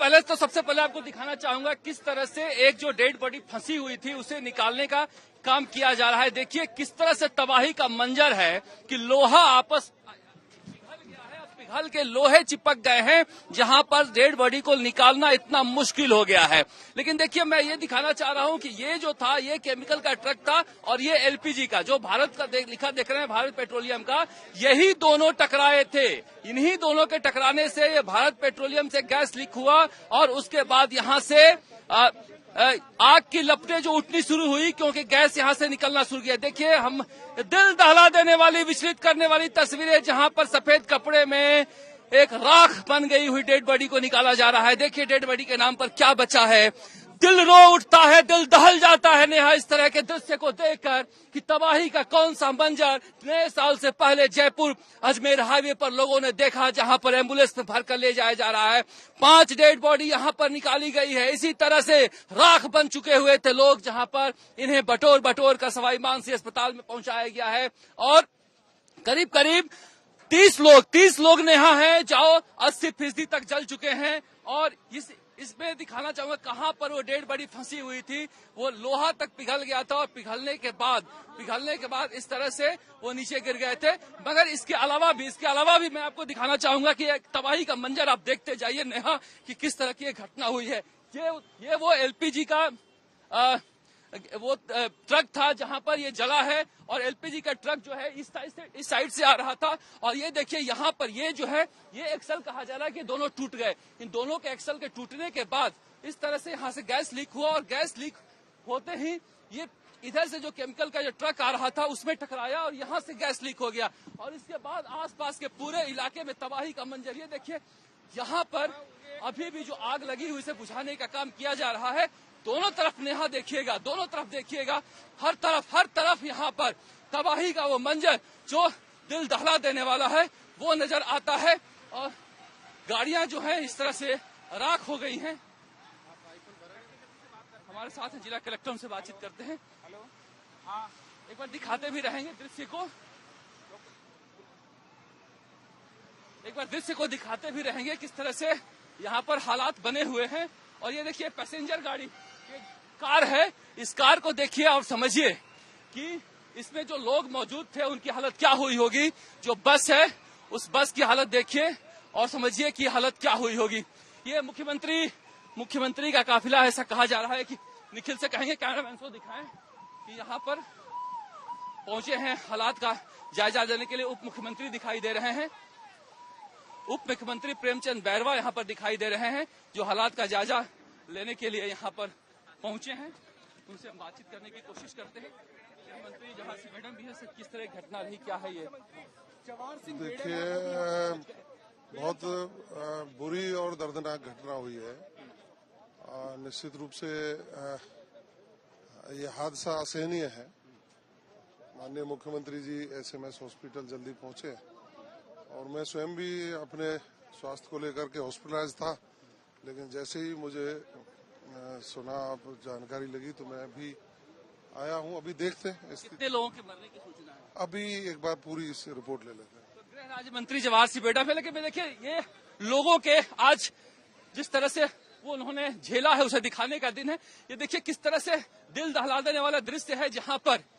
पहले तो सबसे पहले आपको दिखाना चाहूंगा किस तरह से एक जो डेड बॉडी फंसी हुई थी उसे निकालने का काम किया जा रहा है। देखिए किस तरह से तबाही का मंजर है कि लोहा आपस पिघल गया है, पिघल के लोहे चिपक गए हैं, जहां पर डेड बॉडी को निकालना इतना मुश्किल हो गया है। लेकिन देखिए मैं ये दिखाना चाह रहा हूं कि ये जो था ये केमिकल का ट्रक था और ये एलपीजी का जो भारत का लिखा देख रहे हैं भारत पेट्रोलियम का, यही दोनों टकराए थे। इन्हीं दोनों के टकराने से ये भारत पेट्रोलियम से गैस लीक हुआ और उसके बाद यहां से आग की लपटें जो उठनी शुरू हुई क्योंकि गैस यहां से निकलना शुरू किया। देखिए हम दिल दहला देने वाली, विचलित करने वाली तस्वीरें जहां पर सफेद कपड़े में एक राख बन गई हुई डेड बॉडी को निकाला जा रहा है। देखिए डेड बॉडी के नाम पर क्या बचा है। दिल रो उठता है, दिल दहल जाता है नेहा इस तरह के दृश्य को देखकर कि तबाही का कौन सा मंजर नए साल से पहले जयपुर अजमेर हाईवे पर लोगों ने देखा, जहां पर एम्बुलेंस में भरकर ले जाया जा रहा है। 5 डेड बॉडी यहां पर निकाली गई है। इसी तरह से राख बन चुके हुए थे लोग, जहां पर इन्हें बटोर बटोर कर सवाई मानसिंह अस्पताल में पहुंचाया गया है। और करीब करीब 30 लोग नेहा है जो 80% तक जल चुके हैं। और इसमें दिखाना चाहूंगा कहां पर वो डेड बॉडी फंसी हुई थी, वो लोहा तक पिघल गया था और पिघलने के बाद इस तरह से वो नीचे गिर गए थे। मगर इसके अलावा भी मैं आपको दिखाना चाहूंगा कि एक तबाही का मंजर आप देखते जाइए नेहा कि किस तरह की घटना हुई है। ये वो एलपीजी का वो ट्रक था जहां पर ये जला है और एलपीजी का ट्रक जो है इस साइड से आ रहा था। और ये देखिए यहाँ पर ये जो है ये एक्सल कहा जा रहा है कि दोनों टूट गए। इन दोनों के एक्सल के टूटने के बाद इस तरह से यहाँ से गैस लीक हुआ और गैस लीक होते ही ये इधर से जो केमिकल का जो ट्रक आ रहा था उसमें टकराया और यहाँ से गैस लीक हो गया। और इसके बाद आसपास के पूरे इलाके में तबाही का मंजर। ये देखिए यहाँ पर अभी भी जो आग लगी हुई उसे बुझाने का काम किया जा रहा है। दोनों तरफ नेहा देखिएगा, दोनों तरफ देखिएगा, हर तरफ यहाँ पर तबाही का वो मंजर जो दिल दहला देने वाला है वो नजर आता है। और गाड़ियां जो है इस तरह से राख हो गई हैं। हमारे साथ जिला कलेक्टर उनसे बातचीत करते हैं। हेलो, हाँ, एक बार दिखाते भी रहेंगे दृश्य को, एक बार दृश्य को दिखाते भी रहेंगे किस तरह से यहाँ पर हालात बने हुए हैं। और ये देखिए पैसेंजर गाड़ी कार है, इस कार को देखिए और समझिए कि इसमें जो लोग मौजूद थे उनकी हालत क्या हुई होगी। जो बस है उस बस की हालत देखिए और समझिए कि हालत क्या हुई होगी। ये मुख्यमंत्री का काफिला ऐसा कहा जा रहा है कि निखिल से कहेंगे कैमरामैन को दिखाएं कि यहाँ पर पहुंचे हैं हालात का जायजा लेने के लिए। उप मुख्यमंत्री दिखाई दे रहे हैं, उप मुख्यमंत्री प्रेमचंद बैरवा यहाँ पर दिखाई दे रहे हैं जो हालात का जायजा लेने के लिए यहाँ पर पहुंचे हैं। उनसे हम बातचीत करने की कोशिश करते हैं। मंत्री जहां से मैडम भी है, किस तरह की घटना रही, क्या है ये? देखिए बहुत बुरी और दर्दनाक घटना हुई है। निश्चित रूप से ये हादसा असहनीय है। माननीय मुख्यमंत्री जी एसएमएस हॉस्पिटल जल्दी पहुंचे और मैं स्वयं भी अपने स्वास्थ्य को लेकर के हॉस्पिटलाइज था, लेकिन जैसे ही मुझे सुना जानकारी लगी तो मैं भी आया हूं। अभी देखते हैं कितने लोगों के मरने की सूचना है, अभी एक बार पूरी इस रिपोर्ट ले लेते हैं। तो गृह राज्य मंत्री जवाहर सिंह बेटा पे, लेकिन देखिए ये लोगों के आज जिस तरह से वो उन्होंने झेला है उसे दिखाने का दिन है। ये देखिए किस तरह से दिल दहला देने वाला दृश्य है जहां पर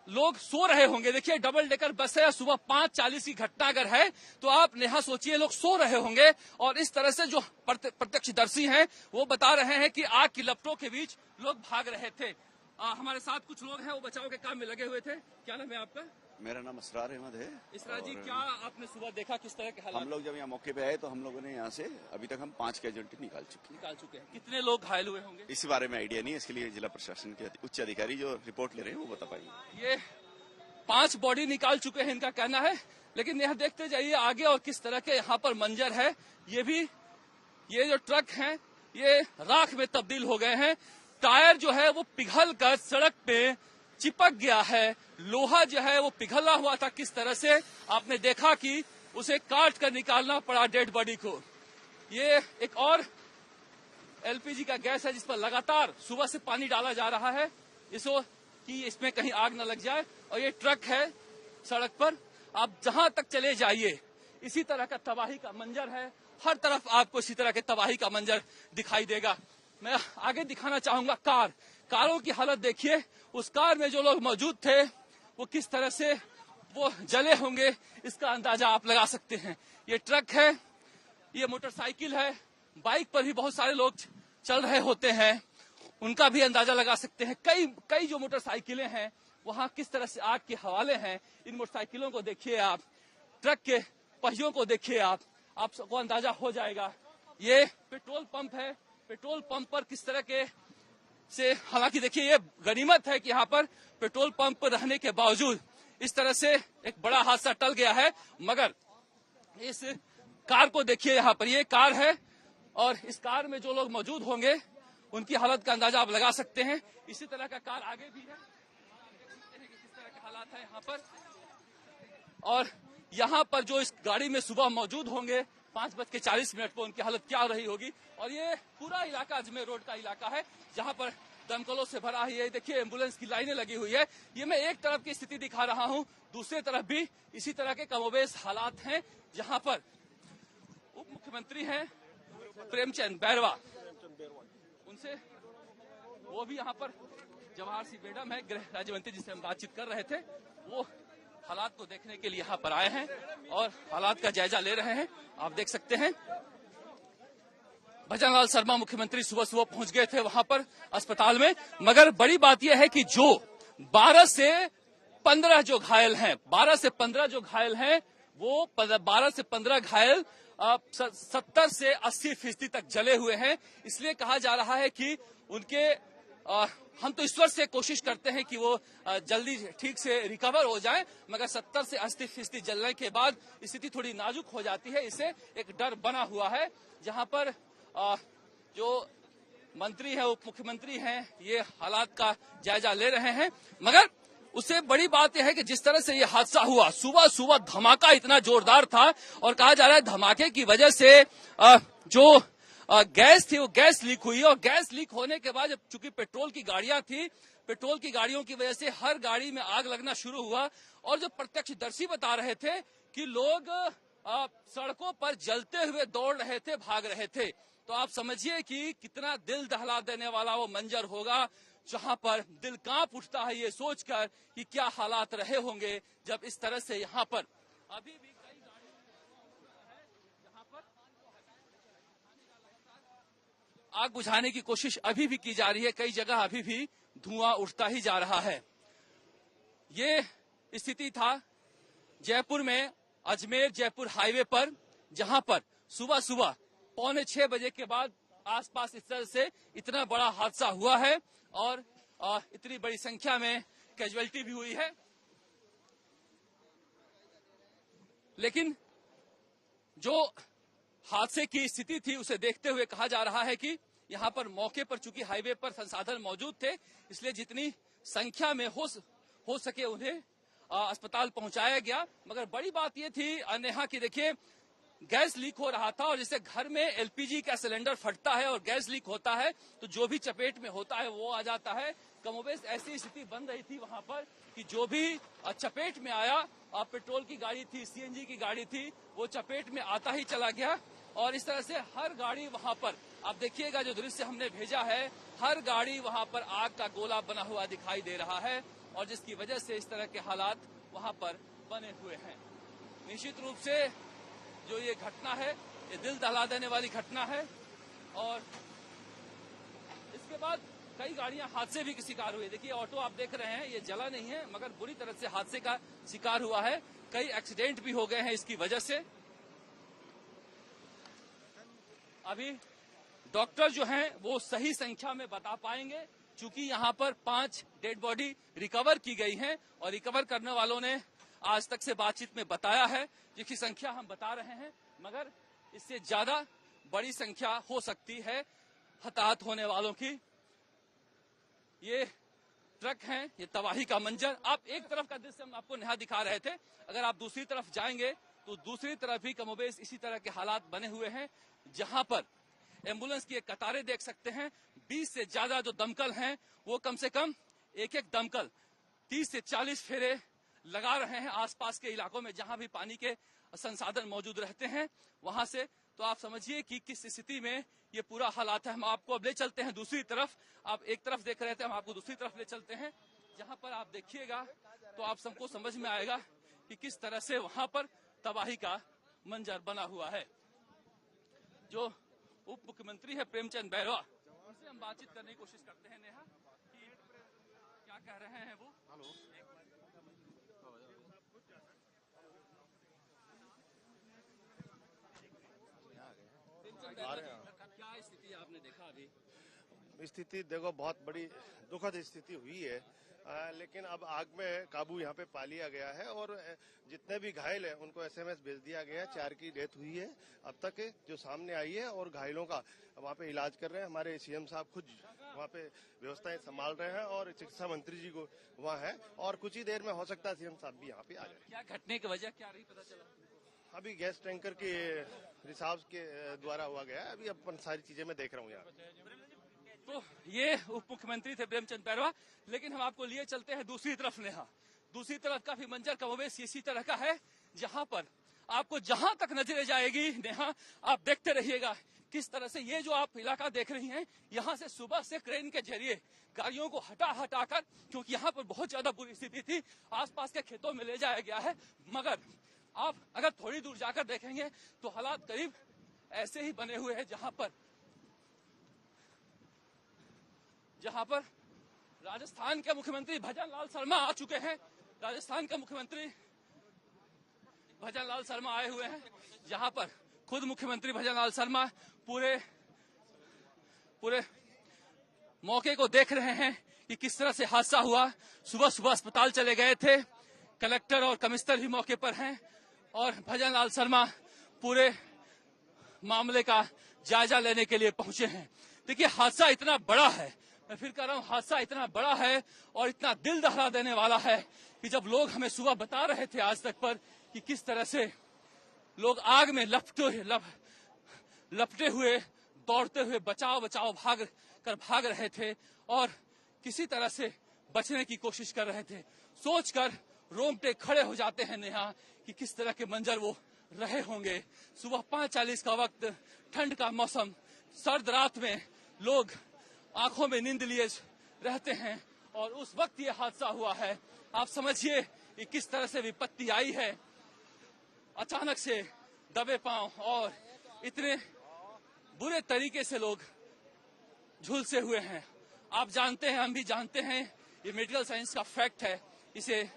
लोग सो रहे होंगे। देखिए डबल डेकर बस है, सुबह 5:40 की घटना अगर है तो आप नेहा सोचिए लोग सो रहे होंगे। और इस तरह से जो प्रत्यक्षदर्शी हैं वो बता रहे हैं कि आग की लपटों के बीच लोग भाग रहे थे। हमारे साथ कुछ लोग हैं वो बचाव के काम में लगे हुए थे। क्या नाम है आपका? मेरा नाम इसरार अहमद है। इसरार जी, क्या आपने सुबह देखा, किस तरह के हालात? हम लोग जब यहाँ मौके पे आए तो हम लोगों ने यहाँ से अभी तक हम 5 कैजुअल्टी निकाल चुके हैं। कितने लोग घायल हुए होंगे इस बारे में आइडिया नहीं है, इसके लिए जिला प्रशासन के उच्च अधिकारी जो रिपोर्ट ले रहे हैं वो बता पाएंगे। ये 5 बॉडी निकाल चुके हैं इनका कहना है। लेकिन यहाँ देखते जाइए आगे और किस तरह के यहाँ पर मंजर है। ये जो ट्रक हैं ये राख में तब्दील हो गए हैं। टायर जो है वो पिघल कर सड़क पे चिपक गया है। लोहा जो है वो पिघला हुआ था किस तरह से आपने देखा कि उसे काट कर निकालना पड़ा डेड बॉडी को। ये एक और एलपीजी का गैस है जिस पर लगातार सुबह से पानी डाला जा रहा है कि इसमें कहीं आग न लग जाए। और ये ट्रक है सड़क पर, आप जहां तक चले जाइए इसी तरह का तबाही का मंजर है। हर तरफ आपको इसी तरह के तबाही का मंजर दिखाई देगा। मैं आगे दिखाना चाहूंगा कारों की हालत देखिए। उस कार में जो लोग मौजूद थे वो किस तरह से वो जले होंगे, इसका अंदाजा आप लगा सकते हैं। ये ट्रक है, ये मोटरसाइकिल है, बाइक पर भी बहुत सारे लोग चल रहे होते हैं, उनका भी अंदाजा लगा सकते हैं। कई जो मोटरसाइकिलें हैं वहां किस तरह से आग के हवाले हैं। इन मोटरसाइकिलों को देखिए आप, ट्रक के पहियों को देखिए आप सबको अंदाजा हो जाएगा। ये पेट्रोल पंप है, पेट्रोल पंप पर किस तरह के से, हालांकि देखिए ये गनीमत है कि यहाँ पर पेट्रोल पंप रहने के बावजूद इस तरह से एक बड़ा हादसा टल गया है। मगर इस कार को देखिए, यहाँ पर ये कार है और इस कार में जो लोग मौजूद होंगे उनकी हालत का अंदाजा आप लगा सकते हैं। इसी तरह का कार आगे भी है, किस तरह के हालात है यहाँ पर। और यहाँ पर जो इस गाड़ी में सुबह मौजूद होंगे 5:40 पर, उनकी हालत क्या रही होगी। और ये पूरा इलाका अजमेर रोड का इलाका है जहाँ पर दमकलों से भरा है। ये देखिए एम्बुलेंस की लाइनें लगी हुई है। ये मैं एक तरफ की स्थिति दिखा रहा हूँ, दूसरी तरफ भी इसी तरह के कमोबेश हालात हैं जहाँ पर उप मुख्यमंत्री हैं प्रेमचंद बैरवा, उनसे वो भी यहाँ पर जवाहर सिंह बेडम है गृह राज्य मंत्री जिससे हम बातचीत कर रहे थे, वो हालात को देखने के लिए यहाँ पर आए हैं और हालात का जायजा ले रहे हैं। आप देख सकते हैं भजनलाल शर्मा मुख्यमंत्री सुबह सुबह पहुंच गए थे वहां पर अस्पताल में। मगर बड़ी बात यह है कि जो 12 से 15 जो घायल हैं, 12 से 15 जो घायल हैं, वो 12 से 15 घायल 70 से 80% तक जले हुए हैं। इसलिए कहा जा रहा है कि उनके हम तो ईश्वर से कोशिश करते हैं कि वो जल्दी ठीक से रिकवर हो जाएं, मगर 70 से 80% जलने के बाद स्थिति थोड़ी नाजुक हो जाती है। इससे एक डर बना हुआ है जहां पर जो मंत्री है, उप मुख्यमंत्री हैं, ये हालात का जायजा ले रहे हैं। मगर उससे बड़ी बात यह है कि जिस तरह से ये हादसा हुआ, सुबह सुबह धमाका इतना जोरदार था और कहा जा रहा है धमाके की वजह से जो गैस थी वो गैस लीक हुई। और गैस लीक होने के बाद जब चूंकि पेट्रोल की गाड़ियां थी, पेट्रोल की गाड़ियों की वजह से हर गाड़ी में आग लगना शुरू हुआ। और जो प्रत्यक्षदर्शी बता रहे थे कि लोग सड़कों पर जलते हुए दौड़ रहे थे, भाग रहे थे। तो आप समझिए कि कितना दिल दहला देने वाला वो मंजर होगा जहां पर दिल कांप उठता है ये सोचकर कि क्या हालात रहे होंगे जब इस तरह से यहाँ पर अभी भी कई गाड़ियों है जहां पर आग बुझाने की कोशिश अभी भी की जा रही है। कई जगह अभी भी धुआं उठता ही जा रहा है। ये स्थिति था जयपुर में, अजमेर जयपुर हाईवे पर, जहां पर सुबह सुबह 5:45 बजे के बाद आसपास इस तरह से इतना बड़ा हादसा हुआ है और इतनी बड़ी संख्या में कैजुअलिटी भी हुई है। लेकिन जो हादसे की स्थिति थी उसे देखते हुए कहा जा रहा है कि यहाँ पर मौके पर चूंकि हाईवे पर संसाधन मौजूद थे, इसलिए जितनी संख्या में हो सके उन्हें अस्पताल पहुंचाया गया। मगर बड़ी बात यह थी नेहा की देखिए गैस लीक हो रहा था और जैसे घर में एलपीजी का सिलेंडर फटता है और गैस लीक होता है तो जो भी चपेट में होता है वो आ जाता है। कमोबेश ऐसी स्थिति बन रही थी वहां पर कि जो भी चपेट में आया, पेट्रोल की गाड़ी थी, सीएनजी की गाड़ी थी, वो चपेट में आता ही चला गया। और इस तरह से हर गाड़ी वहां पर, आप देखिएगा जो दृश्य हमने भेजा है, हर गाड़ी वहां पर आग का गोला बना हुआ दिखाई दे रहा है और जिसकी वजह से इस तरह के हालात वहां पर बने हुए हैं। निश्चित रूप से जो ये घटना है ये दिल दहला देने वाली घटना है और इसके बाद कई गाड़ियां हादसे भी शिकार हुई। देखिए ऑटो आप देख रहे हैं ये जला नहीं है मगर बुरी तरह से हादसे का शिकार हुआ है। कई एक्सीडेंट भी हो गए हैं इसकी वजह से। अभी डॉक्टर जो हैं वो सही संख्या में बता पाएंगे क्योंकि यहाँ पर 5 डेड बॉडी रिकवर की गई हैं और रिकवर करने वालों ने आज तक से बातचीत में बताया है जिसकी संख्या हम बता रहे हैं, मगर इससे ज्यादा बड़ी संख्या हो सकती है हताहत होने वालों की। ये ट्रक हैं, ये तबाही का मंजर। आप एक तरफ का दृश्य हम आपको नहा दिखा रहे थे, अगर आप दूसरी तरफ जाएंगे तो दूसरी तरफ भी कमोबेश इसी तरह के हालात बने हुए हैं जहां पर एम्बुलेंस की एक कतारें देख सकते हैं। 20 से ज्यादा जो दमकल हैं वो कम से कम एक दमकल 30 से 40 फेरे लगा रहे हैं आसपास के इलाकों में जहां भी पानी के संसाधन मौजूद रहते हैं वहां से। तो आप समझिए कि किस स्थिति में ये पूरा हालात है। हम आपको अब ले चलते हैं दूसरी तरफ। आप एक तरफ देख रहे थे, हम आपको दूसरी तरफ ले चलते हैं, जहां पर आप देखिएगा तो आप सबको समझ में आएगा कि किस तरह से वहां पर तबाही का मंजर बना हुआ है। जो उप मुख्यमंत्री है प्रेमचंद बैरवा, उनसे हम बातचीत करने की कोशिश करते हैं। नेहा, कि क्या कह रहे हैं वो? हेलो, क्या स्थिति आपने देखा अभी? स्थिति देखो, बहुत बड़ी दुखद स्थिति हुई है, लेकिन अब आग में काबू यहाँ पे पा लिया गया है और जितने भी घायल हैं उनको एसएमएस भेज दिया गया है। 4 की डेथ हुई है अब तक जो सामने आई है और घायलों का वहाँ पे इलाज कर रहे हैं। हमारे सीएम साहब खुद वहाँ पे व्यवस्थाएं संभाल रहे हैं और चिकित्सा मंत्री जी को वहाँ है और कुछ ही देर में हो सकता है सीएम साहब भी यहाँ पे आ जाए। क्या घटने की वजह क्या रही पता चला? अभी गैस टैंकर के रिसाव के द्वारा हुआ गया है। अभी अपन सारी चीजें मैं देख रहा हूँ यहाँ। तो ये उप मुख्यमंत्री थे प्रेमचंद बैरवा, लेकिन हम आपको लिए चलते हैं दूसरी तरफ। नेहा, दूसरी तरफ का भी मंजर कमोबेश इसी तरह का है, जहां पर आपको जहां तक नजरें जाएगी नेहा, आप देखते रहिएगा किस तरह से ये जो आप इलाका देख रही हैं, यहाँ से सुबह से क्रेन के जरिए गाड़ियों को हटाकर, क्योंकि यहाँ पर बहुत ज्यादा बुरी स्थिति थी, आसपास के खेतों में ले जाया गया है। मगर आप अगर थोड़ी दूर जाकर देखेंगे तो हालात करीब ऐसे ही बने हुए हैं, जहां पर राजस्थान के मुख्यमंत्री भजनलाल शर्मा आ चुके हैं। राजस्थान के मुख्यमंत्री भजनलाल शर्मा आए हुए हैं, जहां पर खुद मुख्यमंत्री भजनलाल शर्मा पूरे मौके को देख रहे हैं कि किस तरह से हादसा हुआ। सुबह सुबह अस्पताल चले गए थे, कलेक्टर और कमिश्नर भी मौके पर हैं और भजनलाल शर्मा पूरे मामले का जायजा लेने के लिए पहुंचे हैं। देखिए, हादसा इतना बड़ा है, मैं फिर कह रहा हूं, हादसा इतना बड़ा है और इतना दिल दहला देने वाला है कि जब लोग हमें सुबह बता रहे थे आज तक पर कि किस तरह से लोग आग में लपटे हुए दौड़ते हुए बचाव भाग रहे थे और किसी तरह से बचने की कोशिश कर रहे थे, सोचकर रोंगटे खड़े हो जाते हैं नेहा कि किस तरह के मंजर वो रहे होंगे। सुबह 5:40 का वक्त, ठंड का मौसम, सर्द रात में लोग आंखों में नींद लिए रहते हैं और उस वक्त ये हादसा हुआ है। आप समझिए कि किस तरह से विपत्ति आई है, अचानक से दबे पांव और इतने बुरे तरीके से लोग झुलसे हुए हैं। आप जानते हैं, हम भी जानते हैं, ये मेडिकल साइंस का फैक्ट है, इसे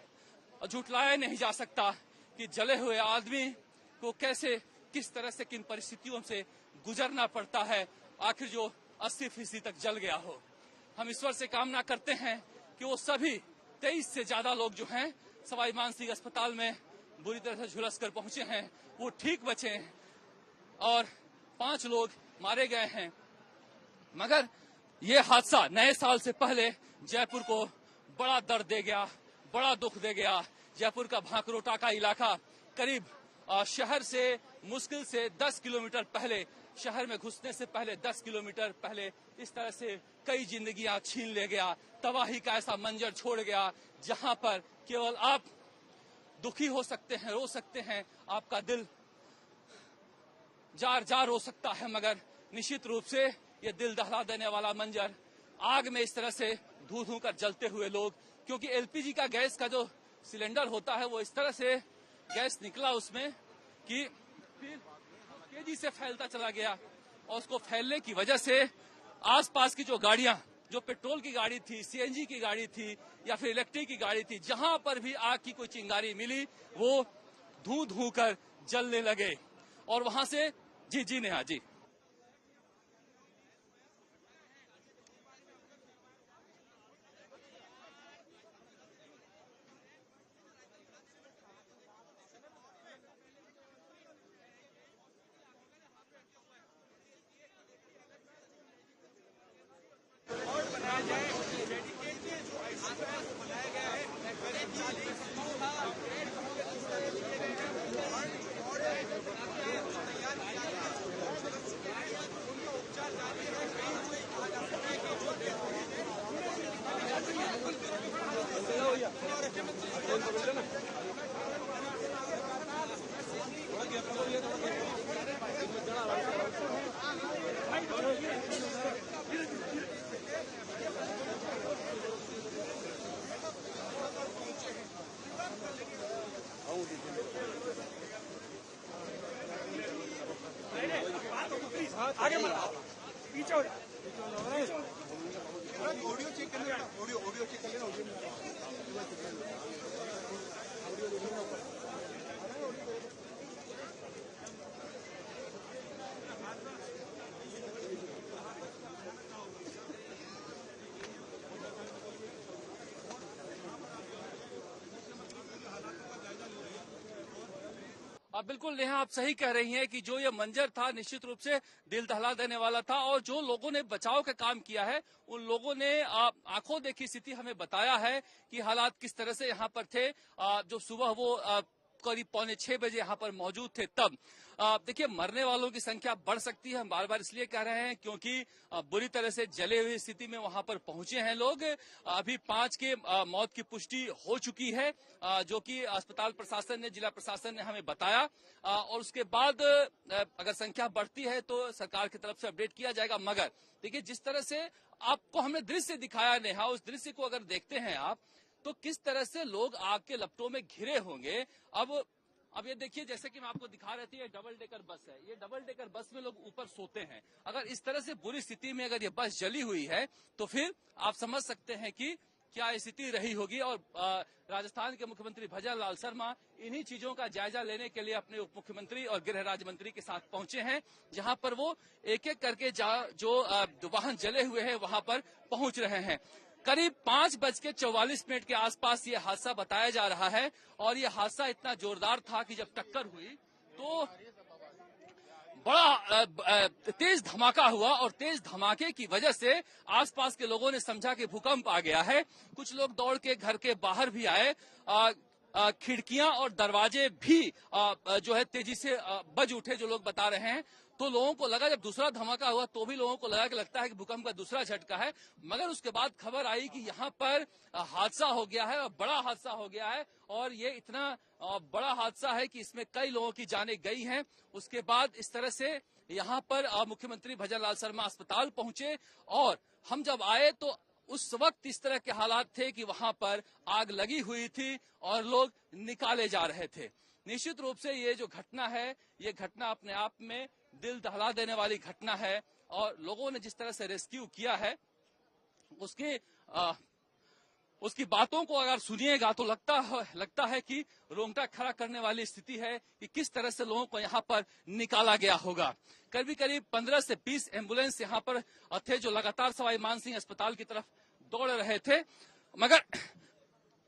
झुटलाया नहीं जा सकता कि जले हुए आदमी को कैसे, किस तरह से, किन परिस्थितियों से गुजरना पड़ता है, आखिर जो 80% तक जल गया हो। हम ईश्वर से कामना करते हैं कि वो सभी 23 से ज्यादा लोग जो हैं सवाई मानसिंह अस्पताल में बुरी तरह से झुलस कर पहुंचे हैं, वो ठीक बचे और 5 लोग मारे गए हैं। मगर ये हादसा नए साल से पहले जयपुर को बड़ा दर्द दे गया, बड़ा दुख दे गया। जयपुर का भांकरोटा का इलाका करीब शहर से मुश्किल से 10 किलोमीटर पहले, शहर में घुसने से पहले 10 किलोमीटर पहले इस तरह से कई जिंदगियां छीन ले गया। तबाही का ऐसा मंजर छोड़ गया जहां पर केवल आप दुखी हो सकते हैं, रो सकते हैं, आपका दिल जार हो सकता है, मगर निश्चित रूप से ये दिल दहला देने वाला मंजर, आग में इस तरह से धू कर जलते हुए लोग, क्योंकि एलपीजी का गैस का जो सिलेंडर होता है वो इस तरह से गैस निकला उसमें कि फिर तेजी से फैलता चला गया और उसको फैलने की वजह से आसपास की जो गाड़ियां, जो पेट्रोल की गाड़ी थी, सीएनजी की गाड़ी थी या फिर इलेक्ट्रिक की गाड़ी थी, जहां पर भी आग की कोई चिंगारी मिली वो धू कर जलने लगे और वहां से जी नेहा जी। अब बिल्कुल नेहा आप सही कह रही हैं कि जो ये मंजर था निश्चित रूप से दिल दहला देने वाला था और जो लोगों ने बचाव का काम किया है उन लोगों ने आंखों देखी स्थिति हमें बताया है कि हालात किस तरह से यहाँ पर थे। जो सुबह वो करीब 5:45 बजे यहाँ पर मौजूद थे तब देखिए मरने वालों की संख्या बढ़ सकती है। हम बार बार इसलिए कह रहे हैं क्योंकि बुरी तरह से जले हुई स्थिति में वहां पर पहुंचे हैं लोग। अभी 5 के मौत की पुष्टि हो चुकी है जो कि अस्पताल प्रशासन ने जिला प्रशासन ने हमें बताया और उसके बाद अगर संख्या बढ़ती है तो सरकार की तरफ से अपडेट किया जाएगा। मगर देखिए जिस तरह से आपको हमने दृश्य दिखाया नेहा, उस दृश्य को अगर देखते हैं आप तो किस तरह से लोग आग के लपटों में घिरे होंगे। अब ये देखिए जैसे कि मैं आपको दिखा रही थी ये डबल डेकर बस है। ये डबल डेकर बस में लोग ऊपर सोते हैं। अगर इस तरह से बुरी स्थिति में अगर ये बस जली हुई है तो फिर आप समझ सकते हैं कि क्या स्थिति रही होगी। और राजस्थान के मुख्यमंत्री भजन लाल शर्मा इन्हीं चीजों का जायजा लेने के लिए अपने उप मुख्यमंत्री और गृह राज्य मंत्री के साथ पहुंचे हैं, जहां पर वो एक एक करके जो वाहन जले हुए हैं वहां पर पहुंच रहे हैं। करीब 5:44 के आसपास ये हादसा बताया जा रहा है और ये हादसा इतना जोरदार था कि जब टक्कर हुई तो बड़ा तेज धमाका हुआ और तेज धमाके की वजह से आसपास के लोगों ने समझा कि भूकंप आ गया है। कुछ लोग दौड़ के घर के बाहर भी आए। खिड़कियां और दरवाजे भी जो है तेजी से बज उठे, जो लोग बता रहे हैं। तो लोगों को लगा, जब दूसरा धमाका हुआ तो भी लोगों को लगा कि लगता है कि भूकंप का दूसरा झटका है। मगर उसके बाद खबर आई कि यहाँ पर हादसा हो गया है और बड़ा हादसा हो गया है और ये इतना बड़ा हादसा है कि इसमें कई लोगों की जानें गई हैं। उसके बाद इस तरह से यहाँ पर मुख्यमंत्री भजन लाल शर्मा अस्पताल पहुंचे और हम जब आए तो उस वक्त इस तरह के हालात थे कि वहां पर आग लगी हुई थी और लोग निकाले जा रहे थे। निश्चित रूप से ये जो घटना है, ये घटना अपने आप में दिल दहला देने वाली घटना है और लोगों ने जिस तरह से रेस्क्यू किया है उसकी बातों को अगर सुनिएगा तो लगता है कि रोंगटा खड़ा करने वाली स्थिति है कि किस तरह से लोगों को यहाँ पर निकाला गया होगा। करीब 15 से 20 एम्बुलेंस यहाँ पर थे जो लगातार सवाई मानसिंह अस्पताल की तरफ दौड़ रहे थे। मगर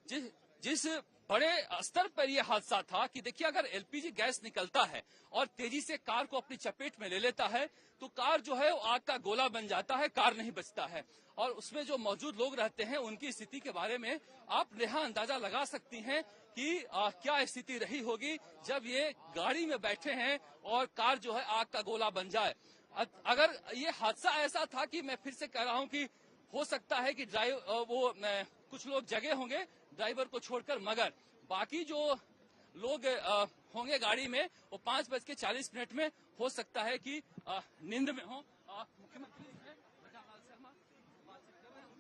जिस बड़े स्तर पर यह हादसा था कि देखिए अगर एलपीजी गैस निकलता है और तेजी से कार को अपनी चपेट में ले लेता है तो कार जो है वो आग का गोला बन जाता है, कार नहीं बचता है। और उसमें जो मौजूद लोग रहते हैं उनकी स्थिति के बारे में आप नेहा अंदाजा लगा सकती हैं कि क्या स्थिति रही होगी जब ये गाड़ी में बैठे हैं और कार जो है आग का गोला बन जाए। अगर ये हादसा ऐसा था कि मैं फिर से कह रहा हूं कि हो सकता है कि कुछ लोग जगे होंगे ड्राइवर को छोड़कर, मगर बाकी जो लोग होंगे गाड़ी में वो 5:40 में हो सकता है कि नींद में हो। मुख्यमंत्री भजन लाल शर्मा बातचीत कर रहे हैं।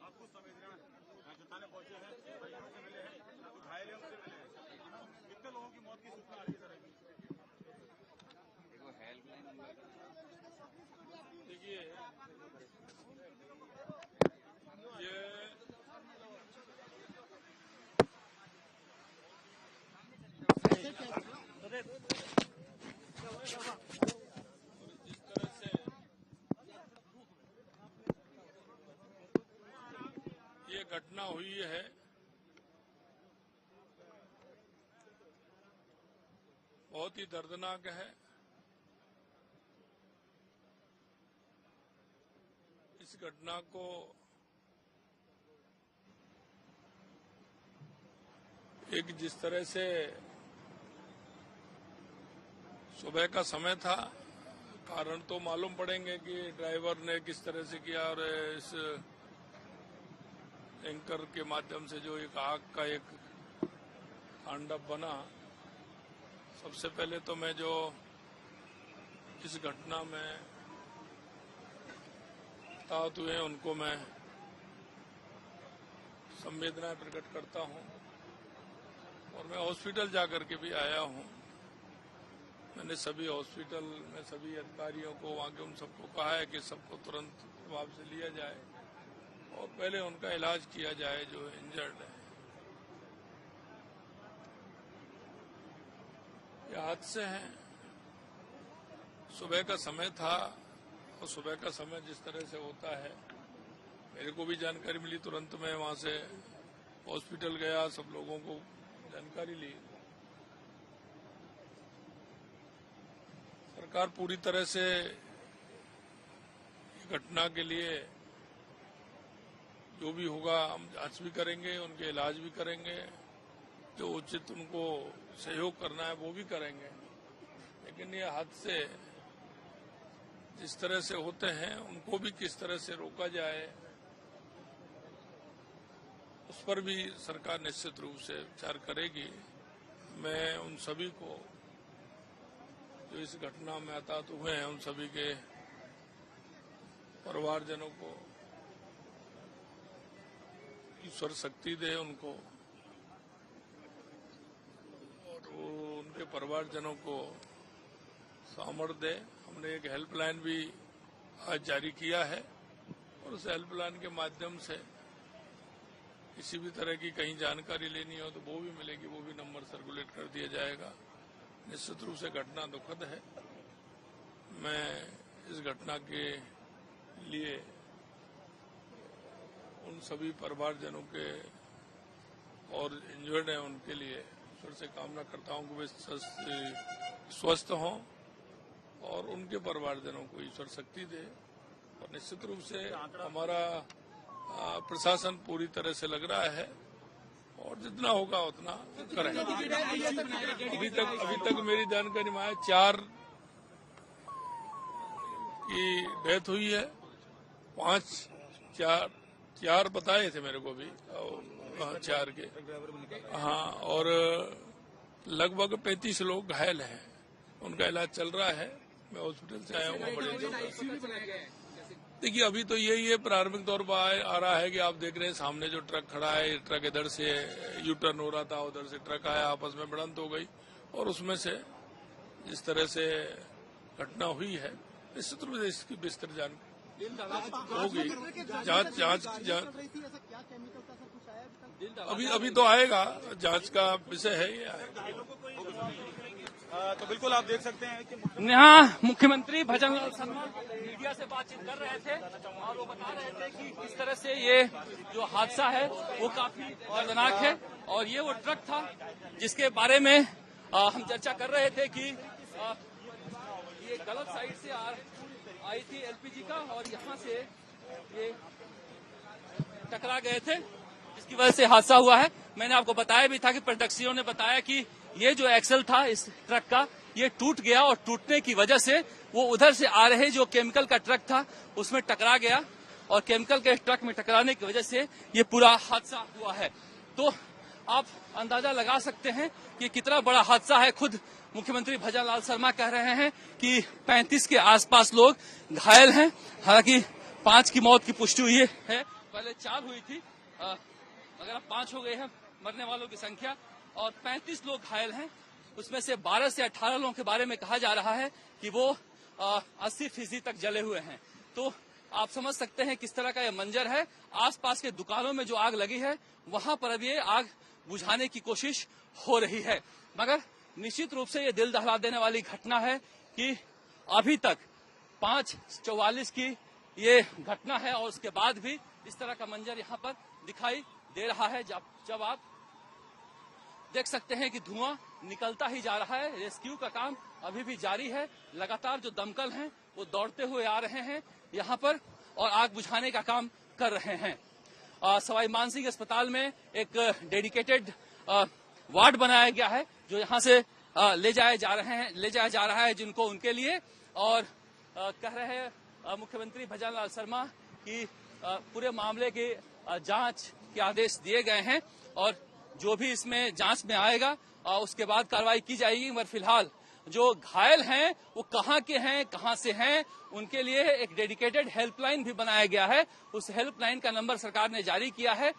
आपको समझ रहे हैं थाने पहुंचे हैं, से मिले हैं, घायलों से मिले हैं। कितने लोगों की मौत की सूचना आ रही है? देखिए जिस तरह से ये घटना हुई है बहुत ही दर्दनाक है। इस घटना को एक जिस तरह से सुबह का समय था, कारण तो मालूम पड़ेंगे कि ड्राइवर ने किस तरह से किया और इस टैंकर के माध्यम से जो एक आग का एक तांडव बना। सबसे पहले तो मैं जो इस घटना में हताहत हुए उनको मैं संवेदनाएं प्रकट करता हूं और मैं हॉस्पिटल जाकर के भी आया हूं। मैंने सभी हॉस्पिटल में सभी अधिकारियों को, वहां के उन सबको कहा है कि सबको तुरंत प्रभाव से लिया जाए और पहले उनका इलाज किया जाए जो इंजर्ड है। ये हादसे हैं, सुबह का समय था और सुबह का समय जिस तरह से होता है, मेरे को भी जानकारी मिली, तुरंत मैं वहां से हॉस्पिटल गया, सब लोगों को जानकारी ली। सरकार पूरी तरह से घटना के लिए जो भी होगा हम जांच भी करेंगे, उनके इलाज भी करेंगे, जो उचित उनको सहयोग करना है वो भी करेंगे। लेकिन ये हादसे जिस तरह से होते हैं उनको भी किस तरह से रोका जाए, उस पर भी सरकार निश्चित रूप से विचार करेगी। मैं उन सभी को जो इस घटना में हताहत हुए हैं, उन सभी के परिवारजनों को ईश्वर शक्ति दे उनको, और वो उनके परिवारजनों को सामर्थ्य दे। हमने एक हेल्पलाइन भी आज जारी किया है और उस हेल्पलाइन के माध्यम से किसी भी तरह की कहीं जानकारी लेनी हो तो वो भी मिलेगी, वो भी नंबर सर्कुलेट कर दिया जाएगा। निश्चित रूप से घटना दुखद है। मैं इस घटना के लिए उन सभी परिवारजनों के और इंजर्ड हैं उनके लिए ईश्वर से कामना करता हूं कि वे स्वस्थ हों और उनके परिवारजनों को ईश्वर शक्ति दे। और निश्चित रूप से हमारा प्रशासन पूरी तरह से लग रहा है और जितना होगा उतना करेंगे। अभी तक मेरी जानकारी में आया 4 की डेथ हुई है, 4 बताए थे मेरे को भी, 4 के, हाँ, और लगभग 35 लोग घायल हैं, उनका इलाज चल रहा है। मैं हॉस्पिटल से आया हूँ बड़े। देखिए अभी तो यही है, प्रारंभिक तौर पर आ रहा है कि आप देख रहे हैं सामने जो ट्रक खड़ा है, ट्रक इधर से यू टर्न हो रहा था, उधर से ट्रक आया, आपस में भिड़ंत हो गई और उसमें से जिस तरह से घटना हुई है निश्चित रूप से इसकी विस्तृत जानकारी होगी। जांच अभी तो आएगा, जांच का विषय है ये आएगा। तो बिल्कुल आप देख सकते हैं कि यहाँ मुख्यमंत्री भजनलाल शर्मा मीडिया से बातचीत कर रहे थे और वो बता रहे थे कि किस तरह से ये जो हादसा है वो काफी दर्दनाक है और ये वो ट्रक था जिसके बारे में हम चर्चा कर रहे थे कि ये गलत साइड से आई थी एलपीजी का और यहाँ से ये टकरा गए थे, जिसकी वजह से हादसा हुआ है। मैंने आपको बताया भी था कि प्रत्यक्षियों ने बताया कि ये जो एक्सल था इस ट्रक का ये टूट गया और टूटने की वजह से वो उधर से आ रहे जो केमिकल का ट्रक था उसमें टकरा गया और केमिकल के ट्रक में टकराने की वजह से ये पूरा हादसा हुआ है। तो आप अंदाजा लगा सकते हैं कि कितना बड़ा हादसा है। खुद मुख्यमंत्री भजनलाल शर्मा कह रहे हैं कि 35 के आसपास लोग घायल हैं। हालांकि 5 की मौत की पुष्टि हुई है, पहले 4 हुई थी, अगर अब 5 हो गए हैं मरने वालों की संख्या और 35 लोग घायल हैं। उसमें से 12 से 18 लोगों के बारे में कहा जा रहा है कि वो 80% तक जले हुए हैं। तो आप समझ सकते हैं किस तरह का ये मंजर है। आसपास के दुकानों में जो आग लगी है वहां पर अब ये आग बुझाने की कोशिश हो रही है, मगर निश्चित रूप से ये दिल दहला देने वाली घटना है कि अभी तक 5:44 की ये घटना है और उसके बाद भी इस तरह का मंजर यहाँ पर दिखाई दे रहा है। जब आप देख सकते हैं कि धुआं निकलता ही जा रहा है। रेस्क्यू का काम अभी भी जारी है। लगातार जो दमकल हैं वो दौड़ते हुए आ रहे हैं यहाँ पर और आग बुझाने का काम कर रहे हैं। सवाई मानसिंह अस्पताल में एक डेडिकेटेड वार्ड बनाया गया है जो यहाँ से ले जाया जा रहा है जिनको उनके लिए। और कह रहे हैं मुख्यमंत्री भजनलाल शर्मा कि पूरे मामले की जांच के आदेश दिए गए हैं और जो भी इसमें जांच में आएगा उसके बाद कार्रवाई की जाएगी। मगर फिलहाल जो घायल हैं वो कहाँ के हैं, कहाँ से हैं, उनके लिए एक डेडिकेटेड हेल्पलाइन भी बनाया गया है। उस हेल्पलाइन का नंबर सरकार ने जारी किया है।